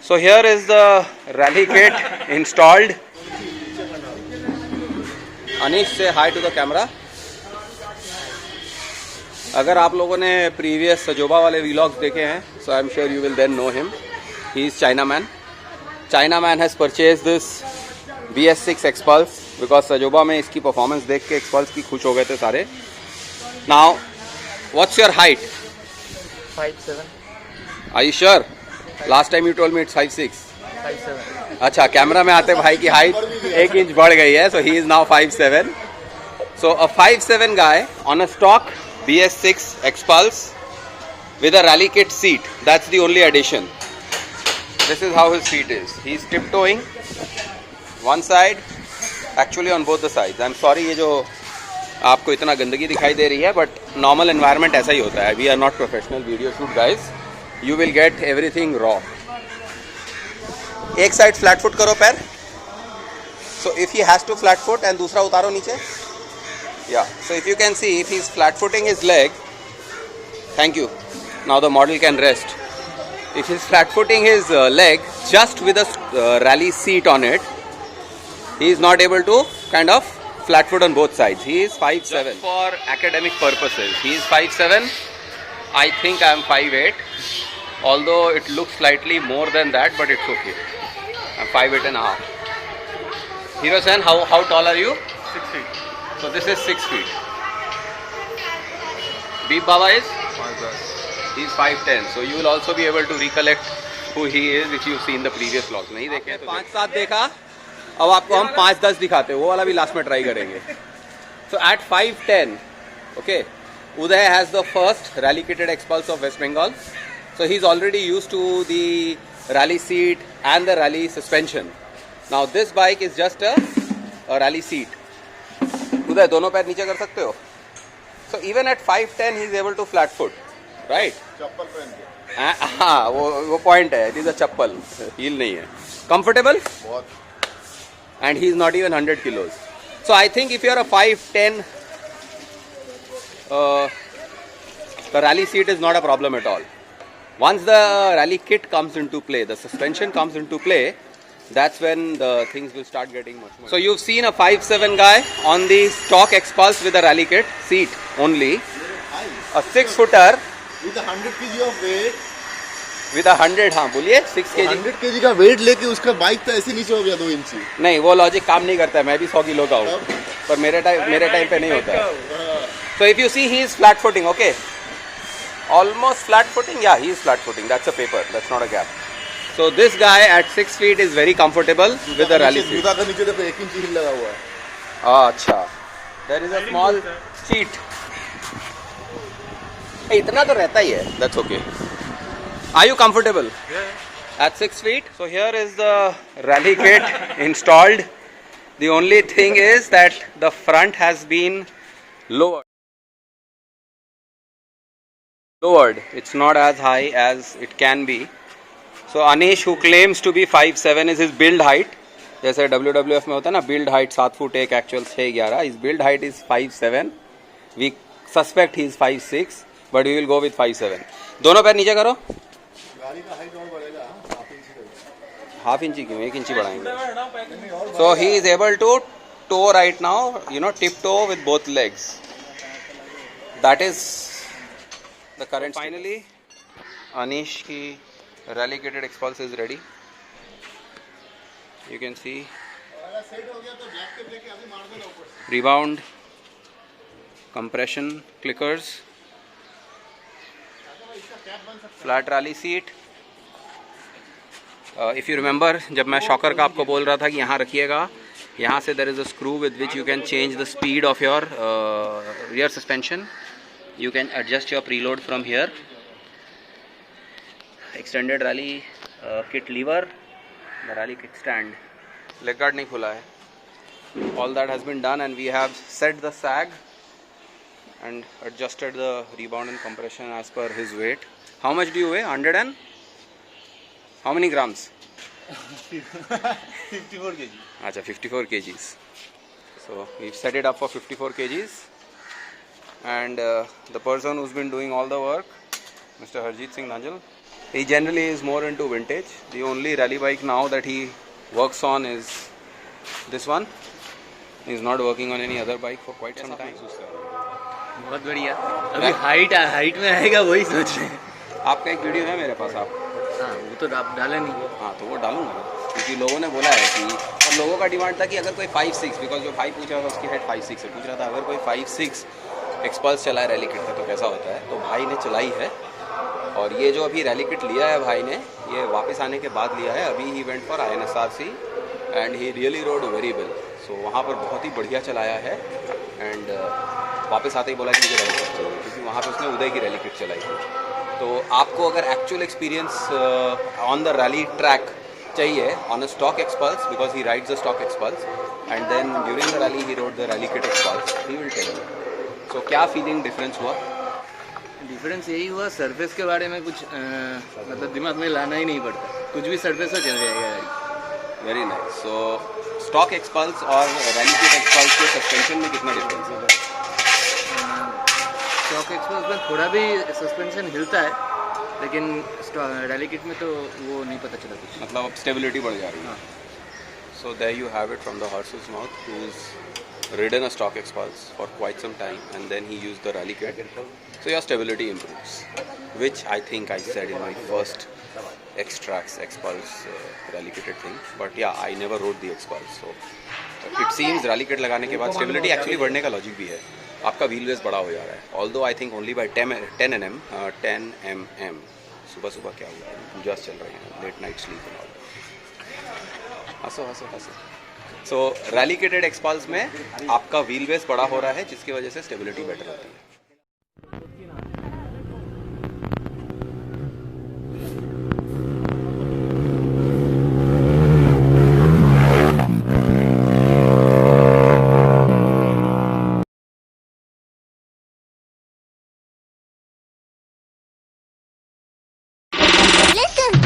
So here is the rally kit installed. Anish, say hi to the camera. अगर आप लोगों ने previous सजोबा वाले व्लॉग्स देखे हैं, so I'm sure you will then know him. He is Chinaman. Chinaman has purchased this BS6 Expulse because सजोबा में इसकी performance देख के Expulse की खुश हो गए थे सारे. Now, what's your height? 5'7". Are you sure? Last time you told me it's 5'6". 5'7". अच्छा, कैमरा में आते भाई की हाइट 1 इंच बढ़ गई है, so he is now 5'7". So a 5'7" guy on a stock BS6 Expulse with a rally kit seat. That's the only addition. This is how his seat is. He's tiptoeing one side, actually on both the sides. I'm sorry ये जो आपको इतना गंदगी दिखाई दे रही है, but normal environment ऐसा ही होता है. We are not professional video shoot guys. You will get everything raw. एक साइड फ्लैट फुट करो पैर. So if he has to flat foot and दूसरा उतारो नीचे. Yeah. So if you can see, if he's flat footing his leg, thank you. Now the model can rest. If he's flat footing his leg just with a rally seat on it, he is not able to kind of flat foot on both sides. He is 5'7". Just for academic purposes, he is 5'7". I think I am 5'8". Although it looks slightly more than that, but it's okay. I'm 5'8" and a half. Hero Sen, how tall are you? 6 feet. So this is 6 feet. Beep Baba is? 5'10". He is 5'10". So you will also be able to recollect who he is if you see in the previous vlogs. नहीं देखे तो 5-7 देखा, अब आपको हम 5-10 दिखाते हैं, वो वाला भी लास्ट में ट्राई करेंगे. So at 5'10", okay, Uday has the first rally kitted Expulse of West Bengal. So he's already used to the rally seat and the rally suspension. Now this bike is just a rally seat. Uday, दोनों पैर नीचे कर सकते हो. So even at 5'10" he is able to flat foot, right? चप्पल पहन के. हाँ, वो पॉइंट है. It is a chappal, heel नहीं है. Comfortable? बहुत. And he is not even 100 kilos. So I think if you are a 5'10", the rally seat is not a problem at all. Once the rally kit comes into play, the suspension comes into play, that's when the things will start getting much more. So you've seen a 5'7" guy on the stock Expulse with a rally kit seat only. A 6-footer With 100 kg of weight. with 100, हाँ बोलिए, 6 kg. 100 kg का wait लेके उसका bike तो ऐसे नीचे हो गया 2 इंची. नहीं, वो लॉजिक काम नहीं करता है. मैं भी 100 किलो का हूँ, पर मेरे टाइम पे नहीं होता है. So if you see, he is flat footing, okay? Almost flat footing, yeah, he is flat footing. That's a paper, that's not a gap. So this guy at 6 feet is very comfortable with the rally seat. जूता का नीचे देखो 1 inch heal लगा हुआ है. अच्छा, there is a small seat. इतना तो रहता ही है. That's okay. Are you comfortable? Yeah. At 6 feet. So here is the rally kit installed. The only thing is that the front has been lowered. It's not as high as it can be. So Anish, who claims to be 5'7", is his build height. जैसे WWF में होता है ना, build height 7 foot 1, actual 6'11". His build height is 5'7". We suspect he is 5'6", but we will go with 5'7". दोनों पैर नीचे करो. गाड़ी का हाइट और बढ़ेगा. हाफ इंची क्यों, 1 इंची बढ़ाएंगे. So he is able to toe right now, tiptoe with both legs. That is the current. Finally, Anish ki rally kitted Expulse is ready. You can see rebound, compression clickers, flat rally seat. If you remember, जब मैं shocker का आपको बोल रहा था कि यहाँ रखिएगा, यहाँ से there is a screw with which you can change the speed of your rear suspension. You can adjust your preload from here. Extended rally kit lever, the rally kickstand. Leg guard नहीं खुला है. All that has been done, and we have set the sag and adjusted the rebound and compression as per his weight. How much do you weigh? 100 and how many grams? 54 kg. अच्छा, 54 kgs. So we've set it up for 54 kgs, and the person who's been doing all the work Mr. Harjeet Singh Nanjal. He generally is more into vintage. The only rally bike now that he works on is this one. He is not working on any other bike for quite some time. बहुत बढ़िया. अभी height में आएगा वही सोच रहे हैं. आपका एक वीडियो है मेरे पास, आप हाँ वो तो आप डाला नहीं. हाँ तो वो डालूंगा ना, क्योंकि लोगों ने बोला है कि, और लोगों का डिमांड था कि अगर कोई 5.6, बिकॉज जो 5 पूछ रहा था उसकी हाइट 5.6 से पूछ रहा था, अगर कोई 5.6 एक्सपल्स चला है रैली किट का तो कैसा होता है. तो भाई ने चलाई है, और ये जो अभी रैली किट लिया है भाई ने, ये वापस आने के बाद लिया है. अभी he went for INSRC and he really rode very well. So वहाँ पर बहुत ही बढ़िया चलाया है. एंड वापस आते ही बोला कि मुझे रैली किट चाहिए, क्योंकि वहाँ पे उसने उदय की रैली किट चलाई थी. तो आपको अगर actual experience on the rally track चाहिए on a stock XPulse, because he rides the stock XPulse and then during the rally he rode the rally kit XPulse, he will tell you. So क्या feeling difference हुआ? Difference यही हुआ, surface के बारे में कुछ मतलब दिमाग में लाना ही नहीं पड़ता, कुछ भी सरफेस हो चल जाएगा गाड़ी. Very nice. सो स्टॉक एक्सपल्स और रैली किट एक्सपल्स के सस्पेंशन में कितना डिफरेंस है? स्टॉक एक्सपल्स में थोड़ा भी सस्पेंशन हिलता है, लेकिन रैली किट में तो वो नहीं पता चला कुछ. मतलब अब स्टेबिलिटी बढ़ जा रही है. हाँ. So there you have it from the horse's mouth, who's ridden a stock expulse for quite some time and then he used the rally kit. So your stability improves, which I think I said in my first X-Trax expulse rally kitted thing. But yeah, I never rode the expulse. So it seems rally kit लगाने के बाद stability actually बढ़ने का logic भी है. आपका wheel base बड़ा हो जा रहा है. Although I think only by 10 mm. सुबह सुबह क्या हुआ है? पूजास चल रही है, late night sleep and all. हंसो हंसो हंसो. सो रैली किटेड एक्सपल्स में आपका व्हील बेस बड़ा हो रहा है, जिसकी वजह से स्टेबिलिटी बेटर होती है. Listen.